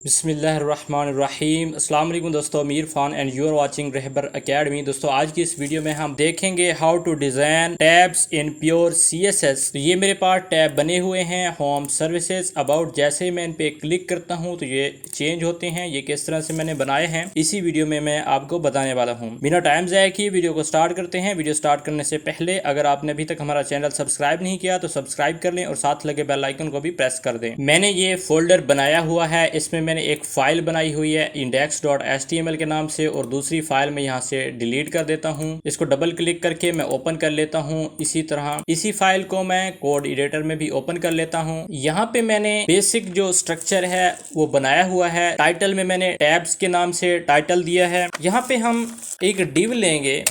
बिस्मिल्लाहिर्रहमानिर्रहीम। अस्सलाम वालेकुम दोस्तों, मीर फ़ान and you are watching Rahbar academy. दोस्तों आज की इस वीडियो में हम देखेंगे how to design tabs in pure CSS। तो ये मेरे पास टैब बने हुए हैं होम सर्विसेज अबाउट। जैसे ही मैं इन पे क्लिक करता हूँ तो ये चेंज होते हैं। ये किस तरह से मैंने बनाए हैं इसी वीडियो में मैं आपको बताने वाला हूँ। बिना टाइम ज़ाया किए वीडियो को स्टार्ट करते हैं। वीडियो स्टार्ट करने से पहले अगर आपने अभी तक हमारा चैनल सब्सक्राइब नहीं किया तो सब्सक्राइब कर लें और साथ लगे बेल आइकन को भी प्रेस कर दें। मैंने ये फोल्डर बनाया हुआ है, इसमें मैंने एक फाइल बनाई हुई है index.html के नाम से और दूसरी फाइल में यहाँ से डिलीट कर देता हूँ। इसको डबल क्लिक करके मैं ओपन कर लेता हूँ। इसी तरह इसी फाइल को मैं कोड एडिटर में भी ओपन कर लेता हूँ। यहाँ पे मैंने बेसिक जो स्ट्रक्चर है वो बनाया हुआ है। टाइटल में मैंने टैब्स के नाम से टाइटल दिया है। यहाँ पे हम एक डिव लेंगे,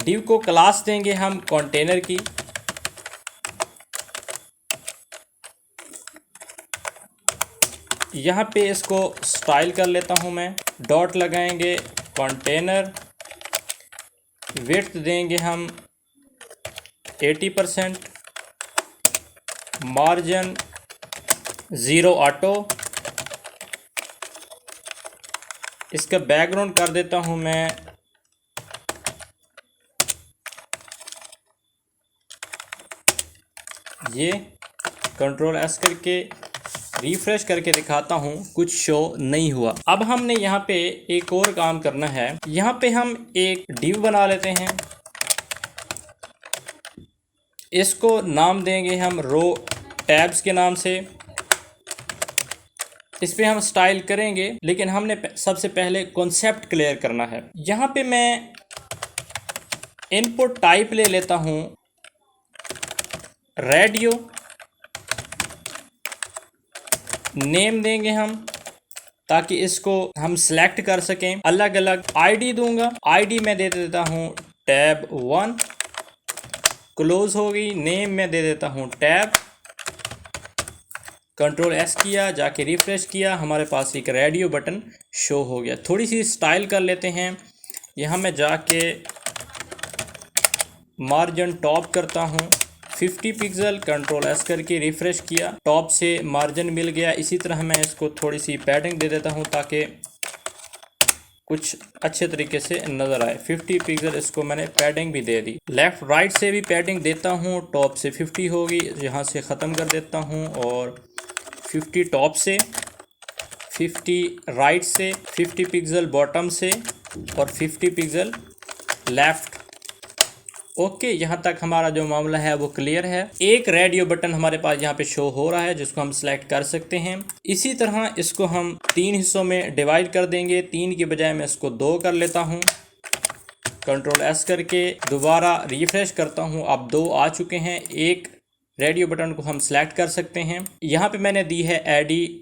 डिव को क्लास देंगे हम कंटेनर की। यहाँ पे इसको स्टाइल कर लेता हूँ मैं। डॉट लगाएंगे कंटेनर, विड्थ देंगे हम 80%, मार्जिन 0 ऑटो। इसका बैकग्राउंड कर देता हूँ मैं ये। कंट्रोल S करके रिफ्रेश करके दिखाता हूँ, कुछ शो नहीं हुआ। अब हमने यहाँ पे एक और काम करना है। यहाँ पे हम एक डिव बना लेते हैं, इसको नाम देंगे हम रो टैब्स के नाम से। इस पे हम स्टाइल करेंगे, लेकिन हमने सबसे पहले कॉन्सेप्ट क्लियर करना है। यहाँ पे मैं इनपुट टाइप ले लेता हूँ रेडियो, नेम देंगे हम ताकि इसको हम सिलेक्ट कर सकें। अलग अलग आईडी दूंगा, आईडी में दे देता हूँ टैब 1, क्लोज हो गई। नेम में दे देता हूँ टैब। कंट्रोल S किया, जाके रिफ्रेश किया, हमारे पास एक रेडियो बटन शो हो गया। थोड़ी सी स्टाइल कर लेते हैं। यहाँ मैं जाके मार्जिन टॉप करता हूँ 50 पिक्सल। कंट्रोल S करके रिफ्रेश किया, टॉप से मार्जिन मिल गया। इसी तरह मैं इसको थोड़ी सी पैडिंग दे देता हूँ ताकि कुछ अच्छे तरीके से नज़र आए। 50 पिक्सल इसको मैंने पैडिंग भी दे दी। लेफ़्ट राइट से भी पैडिंग देता हूँ। टॉप से 50 होगी, यहाँ से ख़त्म कर देता हूँ और 50 टॉप से, 50 राइट से, 50 पिक्सल बॉटम से और 50 पिक्सल लेफ़्ट। ओके, यहाँ तक हमारा जो मामला है वो क्लियर है। एक रेडियो बटन हमारे पास यहाँ पे शो हो रहा है जिसको हम सिलेक्ट कर सकते हैं। इसी तरह इसको हम 3 हिस्सों में डिवाइड कर देंगे। 3 की बजाय मैं इसको 2 कर लेता हूँ। कंट्रोल S करके दोबारा रिफ्रेश करता हूँ। अब 2 आ चुके हैं। एक रेडियो बटन को हम सिलेक्ट कर सकते हैं। यहाँ पे मैंने दी है एडी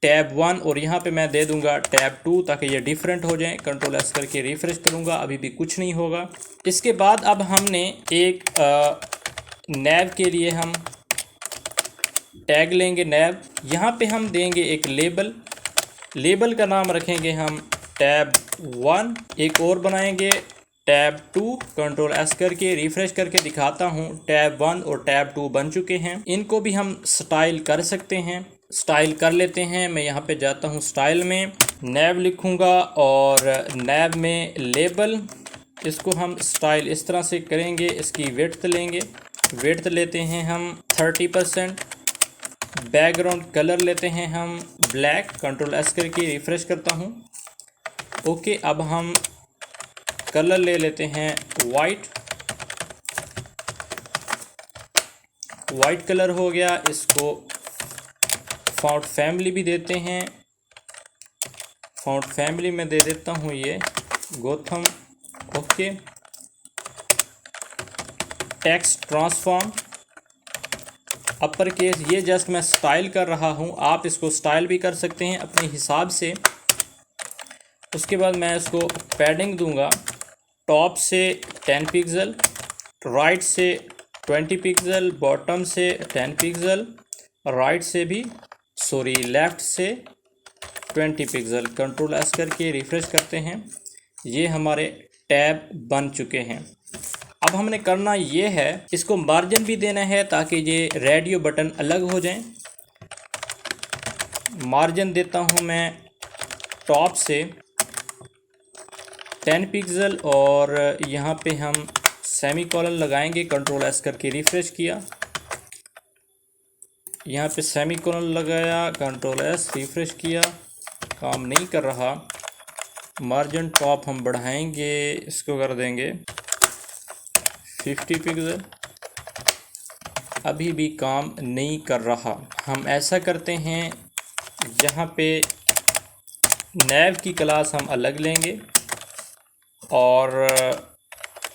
टैब 1 और यहाँ पे मैं दे दूंगा टैब 2 ताकि ये डिफरेंट हो जाए। कंट्रोल S करके रिफ्रेश करूँगा, अभी भी कुछ नहीं होगा। इसके बाद अब हमने एक नैब के लिए हम टैग लेंगे नैब। यहाँ पे हम देंगे एक लेबल, लेबल का नाम रखेंगे हम टैब 1। एक और बनाएंगे टैब 2। कंट्रोल S करके रिफ्रेश करके दिखाता हूँ, टैब 1 और टैब 2 बन चुके हैं। इनको भी हम स्टाइल कर सकते हैं। स्टाइल कर लेते हैं। मैं यहाँ पे जाता हूँ स्टाइल में, नैब लिखूँगा और नैब में लेबल। इसको हम स्टाइल इस तरह से करेंगे। इसकी विड्थ लेंगे, विड्थ लेते हैं हम 30%। बैकग्राउंड कलर लेते हैं हम ब्लैक। कंट्रोल S करके रिफ्रेश करता हूँ। ओके, अब हम कलर ले लेते हैं वाइट। वाइट कलर हो गया। इसको फॉन्ट फैमिली भी देते हैं। फॉन्ट फैमिली में दे देता हूँ ये Gotham. Okay, text transform upper case. ये जस्ट मैं स्टाइल कर रहा हूँ, आप इसको स्टाइल भी कर सकते हैं अपने हिसाब से। उसके बाद मैं इसको पैडिंग दूंगा। टॉप से 10 पिक्सल, राइट से 20 पिक्सल, बॉटम से 10 पिक्सल, राइट से भी लेफ़्ट से 20 पिक्सल। कंट्रोल S करके रिफ्रेश करते हैं। ये हमारे टैब बन चुके हैं। अब हमने करना ये है, इसको मार्जिन भी देना है ताकि ये रेडियो बटन अलग हो जाएं। मार्जिन देता हूँ मैं टॉप से 10 पिक्सल और यहाँ पे हम सेमीकोलन लगाएंगे। कंट्रोल एस करके रिफ्रेश किया, यहाँ पे सेमीकोलन लगाया, कंट्रोल एस रिफ्रेश किया, काम नहीं कर रहा। मार्जिन टॉप हम बढ़ाएंगे, इसको कर देंगे 50 पिक्सल, अभी भी काम नहीं कर रहा। हम ऐसा करते हैं, यहाँ पे नैव की क्लास हम अलग लेंगे और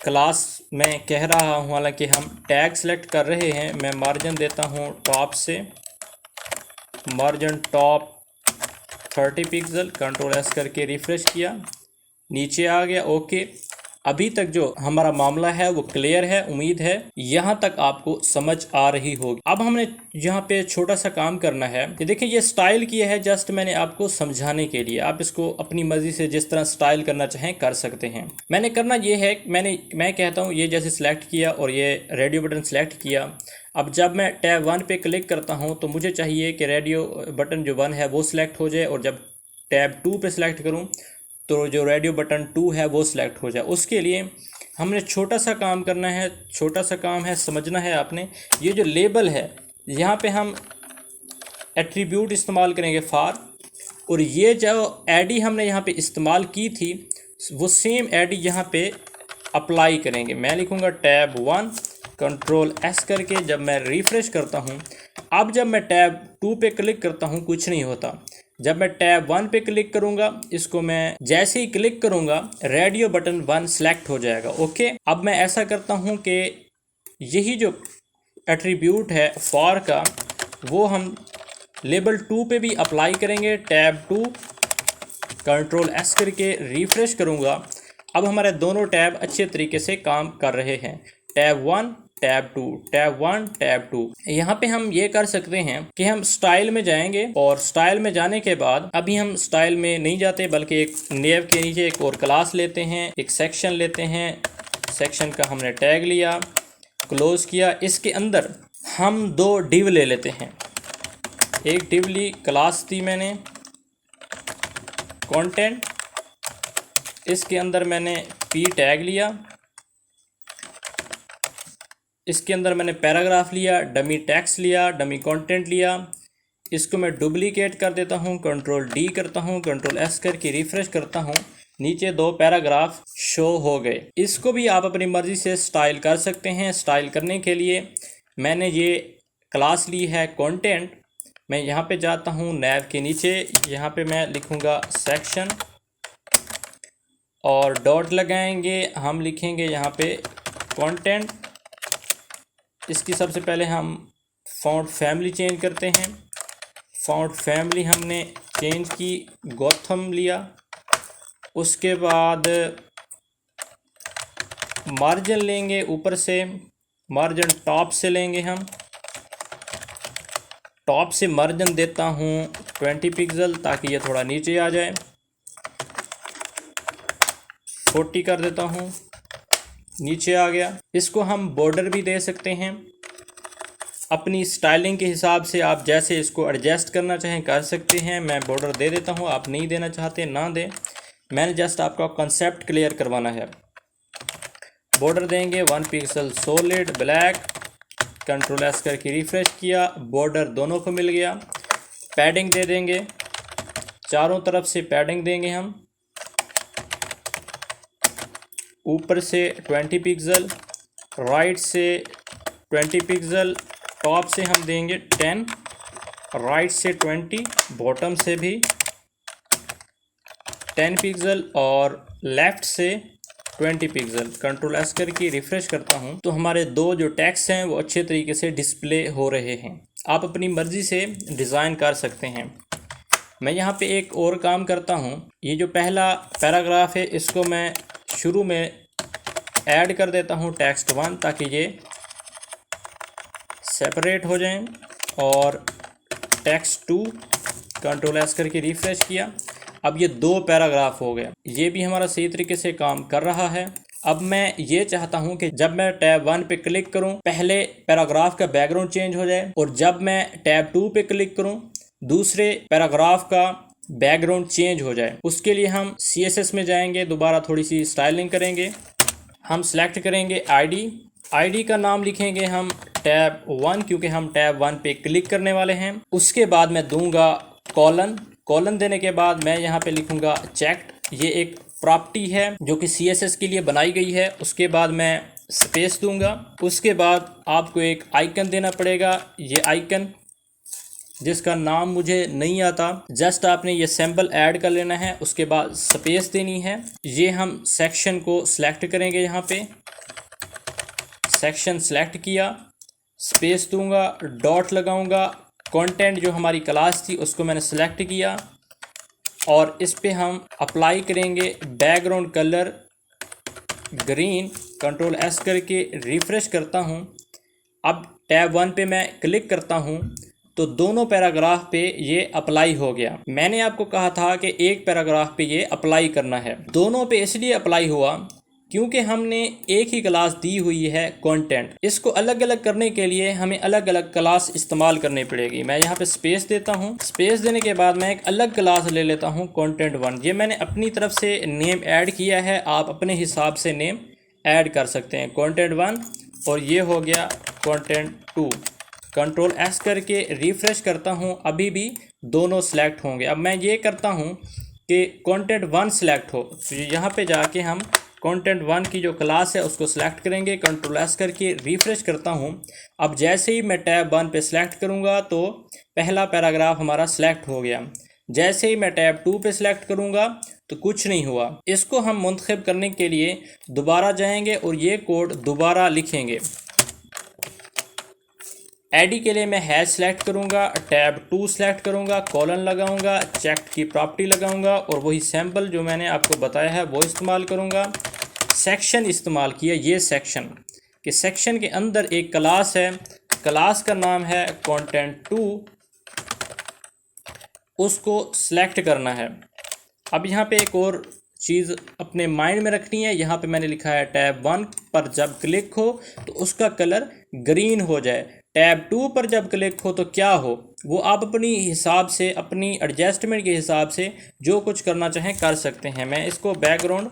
क्लास मैं कह रहा हूँ, हालांकि हम टैग सेलेक्ट कर रहे हैं। मैं मार्जिन देता हूँ टॉप से, margin top 30 pixel, control S करके रिफ्रेश किया, नीचे आ गया। ओके, अभी तक जो हमारा मामला है वो क्लियर है, उम्मीद है यहाँ तक आपको समझ आ रही होगी। अब हमने यहाँ पे छोटा सा काम करना है। ये देखिए, ये स्टाइल किया है जस्ट मैंने आपको समझाने के लिए। आप इसको अपनी मर्जी से जिस तरह स्टाइल करना चाहें कर सकते हैं। मैंने करना ये है, मैं कहता हूँ ये जैसे सिलेक्ट किया और ये रेडियो बटन सिलेक्ट किया। अब जब मैं टैब 1 पे क्लिक करता हूँ तो मुझे चाहिए कि रेडियो बटन जो 1 है वो सिलेक्ट हो जाए, और जब टैब 2 पे सिलेक्ट करूँ तो जो रेडियो बटन 2 है वो सिलेक्ट हो जाए। उसके लिए हमने छोटा सा काम करना है, छोटा सा काम है, समझना है आपने। ये जो लेबल है, यहाँ पे हम एट्रीब्यूट इस्तेमाल करेंगे फॉर, और ये जो एडी हमने यहाँ पे इस्तेमाल की थी वो सेम एडी यहाँ पे अप्लाई करेंगे। मैं लिखूँगा टैब 1, कंट्रोल एस करके जब मैं रिफ़्रेश करता हूँ, अब जब मैं टैब 2 पे क्लिक करता हूँ कुछ नहीं होता। जब मैं टैब 1 पे क्लिक करूंगा, इसको मैं जैसे ही क्लिक करूंगा रेडियो बटन 1 सेलेक्ट हो जाएगा। ओके, अब मैं ऐसा करता हूं कि यही जो एट्रीब्यूट है फॉर का वो हम लेबल 2 पे भी अप्लाई करेंगे। टैब 2, कंट्रोल एस करके रिफ्रेश करूंगा, अब हमारे दोनों टैब अच्छे तरीके से काम कर रहे हैं। Tab 1, tab 2, tab 1, tab 2। यहाँ पे हम ये कर सकते हैं कि हम स्टाइल में जाएंगे, और स्टाइल में जाने के बाद अभी हम स्टाइल में नहीं जाते बल्कि एक नेव के नीचे एक और क्लास लेते हैं, एक सेक्शन लेते हैं। सेक्शन का हमने टैग लिया, क्लोज किया। इसके अंदर हम 2 डिव ले लेते हैं। एक डिव ली, क्लास दी मैंने कंटेंट, इसके अंदर मैंने पी टैग लिया, इसके अंदर मैंने पैराग्राफ लिया, डमी टेक्स्ट लिया, डमी कंटेंट लिया। इसको मैं डुप्लीकेट कर देता हूँ, कंट्रोल डी करता हूँ, कंट्रोल एस करके रिफ्रेश करता हूँ, नीचे 2 पैराग्राफ शो हो गए। इसको भी आप अपनी मर्ज़ी से स्टाइल कर सकते हैं। स्टाइल करने के लिए मैंने ये क्लास ली है कंटेंट। मैं यहाँ पे जाता हूँ नैव के नीचे, यहाँ पे मैं लिखूँगा सेक्शन और डॉट लगाएंगे, हम लिखेंगे यहाँ पे कंटेंट। इसकी सबसे पहले हम फ़ॉन्ट फैमिली चेंज करते हैं। फ़ॉन्ट फैमिली हमने चेंज की, गॉथम लिया। उसके बाद मार्जिन लेंगे, ऊपर से मार्जिन टॉप से लेंगे। हम टॉप से मार्जिन देता हूँ 20 पिक्सल ताकि ये थोड़ा नीचे आ जाए। 40 कर देता हूँ, नीचे आ गया। इसको हम बॉर्डर भी दे सकते हैं, अपनी स्टाइलिंग के हिसाब से आप जैसे इसको एडजस्ट करना चाहें कर सकते हैं। मैं बॉर्डर दे देता हूँ, आप नहीं देना चाहते ना दें, मैंने जस्ट आपका कॉन्सेप्ट क्लियर करवाना है। बॉर्डर देंगे 1 pixel solid black, control S करके रिफ्रेश किया, बॉर्डर दोनों को मिल गया। पैडिंग दे देंगे, चारों तरफ से पैडिंग देंगे हम, ऊपर से 20 पिक्सल, राइट से 20 पिक्सल, टॉप से हम देंगे 10, राइट से 20, बॉटम से भी 10 पिक्सल और लेफ़्ट से 20 पिक्सल। कंट्रोल एस करके रिफ़्रेश करता हूं तो हमारे 2 जो टेक्स्ट हैं वो अच्छे तरीके से डिस्प्ले हो रहे हैं। आप अपनी मर्ज़ी से डिज़ाइन कर सकते हैं। मैं यहाँ पे एक और काम करता हूँ, ये जो पहला पैराग्राफ है इसको मैं शुरू में ऐड कर देता हूँ टेक्स्ट 1 ताकि ये सेपरेट हो जाएं, और टेक्स्ट 2 कंट्रोल एस करके रिफ़्रेश किया, अब ये 2 पैराग्राफ हो गया। ये भी हमारा सही तरीके से काम कर रहा है। अब मैं ये चाहता हूँ कि जब मैं टैब 1 पे क्लिक करूँ पहले पैराग्राफ का बैकग्राउंड चेंज हो जाए, और जब मैं टैब 2 पे क्लिक करूँ दूसरे पैराग्राफ का बैकग्राउंड चेंज हो जाए। उसके लिए हम CSS में जाएंगे, दोबारा थोड़ी सी स्टाइलिंग करेंगे। हम सेलेक्ट करेंगे आईडी का नाम लिखेंगे हम टैब 1, क्योंकि हम टैब 1 पे क्लिक करने वाले हैं। उसके बाद मैं दूंगा कॉलन देने के बाद मैं यहाँ पे लिखूंगा चेक्ड। ये एक प्रॉपर्टी है जो कि CSS के लिए बनाई गई है। उसके बाद मैं स्पेस दूंगा। उसके बाद आपको एक आइकन देना पड़ेगा, ये आइकन जिसका नाम मुझे नहीं आता, जस्ट आपने ये सैम्पल ऐड कर लेना है। उसके बाद स्पेस देनी है। ये हम सेक्शन को सिलेक्ट करेंगे, यहाँ पे सेक्शन सेलेक्ट किया, स्पेस दूंगा, डॉट लगाऊंगा। कंटेंट जो हमारी क्लास थी उसको मैंने सेलेक्ट किया और इस पे हम अप्लाई करेंगे background colour green. Control S करके रिफ्रेश करता हूँ। अब टैब 1 पे मैं क्लिक करता हूँ तो दोनों पैराग्राफ पे ये अप्लाई हो गया। मैंने आपको कहा था कि एक पैराग्राफ पे ये अप्लाई करना है, दोनों पे इसलिए अप्लाई हुआ क्योंकि हमने एक ही क्लास दी हुई है कंटेंट। इसको अलग अलग करने के लिए हमें अलग अलग क्लास इस्तेमाल करनी पड़ेगी। मैं यहाँ पे स्पेस देता हूँ। स्पेस देने के बाद मैं एक अलग क्लास ले लेता हूँ कंटेंट 1। ये मैंने अपनी तरफ से नेम ऐड किया है, आप अपने हिसाब से नेम ऐड कर सकते हैं। कंटेंट 1 और ये हो गया कंटेंट 2। कंट्रोल S करके रिफ्रेश करता हूँ, अभी भी दोनों सेलेक्ट होंगे। अब मैं ये करता हूँ कि कंटेंट 1 सेलेक्ट हो, तो यहाँ पे जाके हम कंटेंट 1 की जो क्लास है उसको सिलेक्ट करेंगे। कंट्रोल S करके रिफ्रेश करता हूँ। अब जैसे ही मैं टैब 1 पे सिलेक्ट करूँगा तो पहला पैराग्राफ हमारा सिलेक्ट हो गया। जैसे ही मैं टैब 2 पे सिलेक्ट करूँगा तो कुछ नहीं हुआ। इसको हम मुंतखब करने के लिए दोबारा जाएंगे और ये कोड दोबारा लिखेंगे। आईडी के लिए मैं हैश सेलेक्ट करूँगा, टैब 2 सेलेक्ट करूँगा, कॉलन लगाऊँगा, चेक्ड की प्रॉपर्टी लगाऊँगा और वही सैम्पल जो मैंने आपको बताया है वो इस्तेमाल करूँगा। सेक्शन इस्तेमाल किया, ये सेक्शन कि सेक्शन के अंदर एक क्लास है, क्लास का नाम है कंटेंट 2, उसको सिलेक्ट करना है। अब यहाँ पे एक और चीज़ अपने माइंड में रखनी है। यहाँ पे मैंने लिखा है टैब 1 पर जब क्लिक हो तो उसका कलर ग्रीन हो जाए, टैब 2 पर जब क्लिक हो तो क्या हो, वो आप अपनी हिसाब से, अपनी एडजस्टमेंट के हिसाब से जो कुछ करना चाहें कर सकते हैं। मैं इसको बैकग्राउंड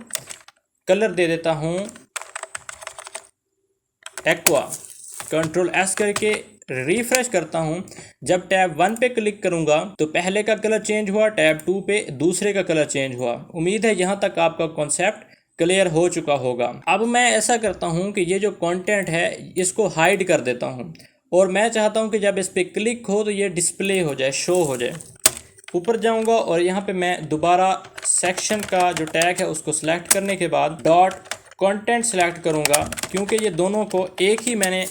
कलर दे देता हूँ एक्वा। कंट्रोल S करके रिफ्रेश करता हूँ। जब टैब 1 पे क्लिक करूँगा तो पहले का कलर चेंज हुआ, टैब 2 पे दूसरे का कलर चेंज हुआ। उम्मीद है यहाँ तक आपका कॉन्सेप्ट क्लियर हो चुका होगा। अब मैं ऐसा करता हूँ कि ये जो कंटेंट है इसको हाइड कर देता हूँ और मैं चाहता हूँ कि जब इस पर क्लिक हो तो ये डिस्प्ले हो जाए, शो हो जाए। ऊपर जाऊँगा और यहाँ पे मैं दोबारा सेक्शन का जो टैग है उसको सिलेक्ट करने के बाद डॉट कंटेंट सेलेक्ट करूँगा, क्योंकि ये दोनों को एक ही मैंने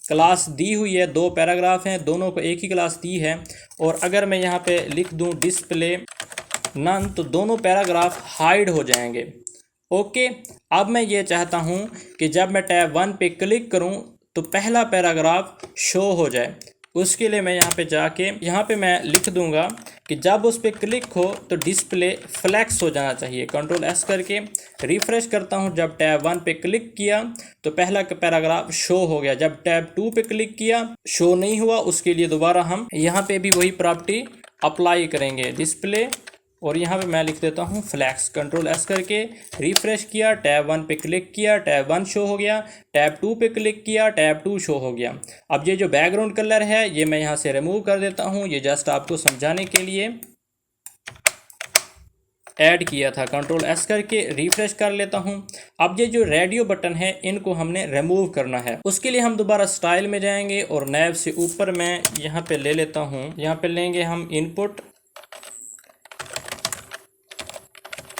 क्लास दी हुई है। दो पैराग्राफ हैं, दोनों को एक ही क्लास दी है। और अगर मैं यहाँ पे लिख दूँ डिस्प्ले नन तो दोनों पैराग्राफ हाइड हो जाएंगे। ओके, अब मैं ये चाहता हूँ कि जब मैं टैब 1 पे क्लिक करूँ तो पहला पैराग्राफ शो हो जाए। उसके लिए मैं यहाँ पे जाके यहाँ पे मैं लिख दूँगा कि जब उस पर क्लिक हो तो डिस्प्ले फ्लैक्स हो जाना चाहिए। कंट्रोल S करके रिफ्रेश करता हूँ। जब टैब 1 पे क्लिक किया तो पहला पैराग्राफ शो हो गया। जब टैब 2 पे क्लिक किया शो नहीं हुआ। उसके लिए दोबारा हम यहाँ पे भी वही प्रॉपर्टी अप्लाई करेंगे, डिस्प्ले, और यहाँ पे मैं लिख देता हूँ फ्लैक्स। कंट्रोल S करके रिफ्रेश किया, टैब 1 पे क्लिक किया, टैब 1 शो हो गया, टैब 2 पे क्लिक किया, टैब 2 शो हो गया। अब ये जो बैकग्राउंड कलर है ये मैं यहाँ से रिमूव कर देता हूँ। ये जस्ट आपको समझाने के लिए ऐड किया था। कंट्रोल S करके रिफ्रेश कर लेता हूँ। अब ये जो रेडियो बटन है इनको हमने रिमूव करना है। उसके लिए हम दोबारा स्टाइल में जाएंगे और नैब से ऊपर मैं यहाँ पे ले लेता हूँ। यहाँ पे लेंगे हम इनपुट,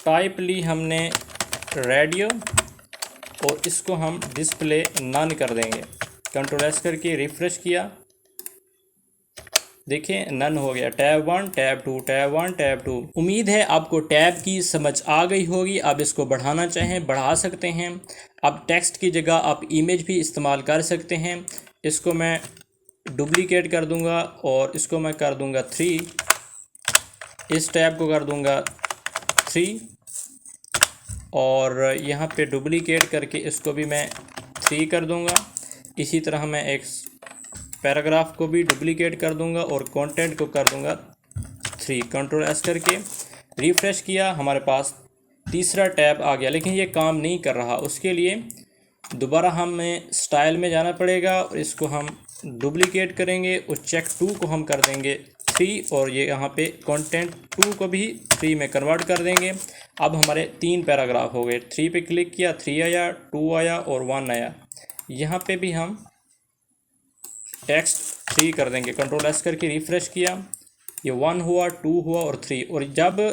टाइप ली हमने रेडियो और इसको हम डिस्प्ले नन कर देंगे। कंट्रोल S करके रिफ्रेश किया, देखिए नन हो गया। Tab 1, tab 2, tab 1, tab 2। उम्मीद है आपको टैब की समझ आ गई होगी। आप इसको बढ़ाना चाहें बढ़ा सकते हैं। अब टेक्स्ट की जगह आप इमेज भी इस्तेमाल कर सकते हैं। इसको मैं डुप्लीकेट कर दूंगा और इसको मैं कर दूंगा 3, इस टैब को कर दूंगा 3 और यहाँ पे डुप्लीकेट करके इसको भी मैं 3 कर दूंगा। इसी तरह मैं एक पैराग्राफ को भी डुप्लीकेट कर दूंगा और कंटेंट को कर दूंगा 3। कंट्रोल एस करके रिफ़्रेश किया, हमारे पास तीसरा टैब आ गया, लेकिन ये काम नहीं कर रहा। उसके लिए दोबारा हमें स्टाइल में जाना पड़ेगा और इसको हम डुप्लीकेट करेंगे और चेक 2 को हम कर देंगे 3 और ये यहाँ पे कंटेंट 2 को भी 3 में कन्वर्ट कर देंगे। अब हमारे 3 पैराग्राफ हो गए। 3 पे क्लिक किया, 3 आया, 2 आया और 1 आया। यहाँ पे भी हम टेक्स्ट 3 कर देंगे। कंट्रोल एस करके रिफ़्रेश किया, ये 1 हुआ, 2 हुआ और 3। और जब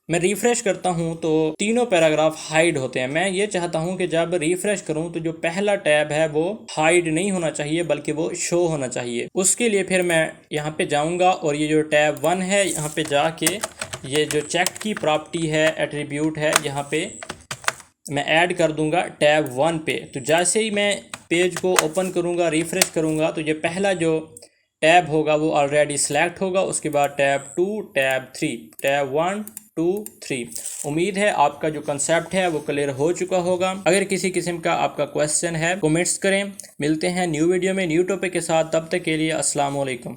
मैं रिफ़्रेश करता हूं तो तीनों पैराग्राफ हाइड होते हैं। मैं ये चाहता हूं कि जब रिफ़्रेश करूं तो जो पहला टैब है वो हाइड नहीं होना चाहिए बल्कि वो शो होना चाहिए। उसके लिए फिर मैं यहाँ पे जाऊंगा और ये जो टैब 1 है यहाँ पे जाके ये जो चेक की प्रॉपर्टी है, एट्रीब्यूट है, यहाँ पे मैं ऐड कर दूंगा टैब 1 पे। तो जैसे ही मैं पेज को ओपन करूँगा, रिफ़्रेश करूँगा, तो ये पहला जो टैब होगा वो ऑलरेडी सिलेक्ट होगा। उसके बाद टैब 2, टैब 3, टैब 1, 2, 3। उम्मीद है आपका जो कंसेप्ट है वो क्लियर हो चुका होगा। अगर किसी किस्म का आपका क्वेश्चन है कमेंट्स करें। मिलते हैं न्यू वीडियो में न्यू टॉपिक के साथ, तब तक के लिए अस्सलाम वालेकुम।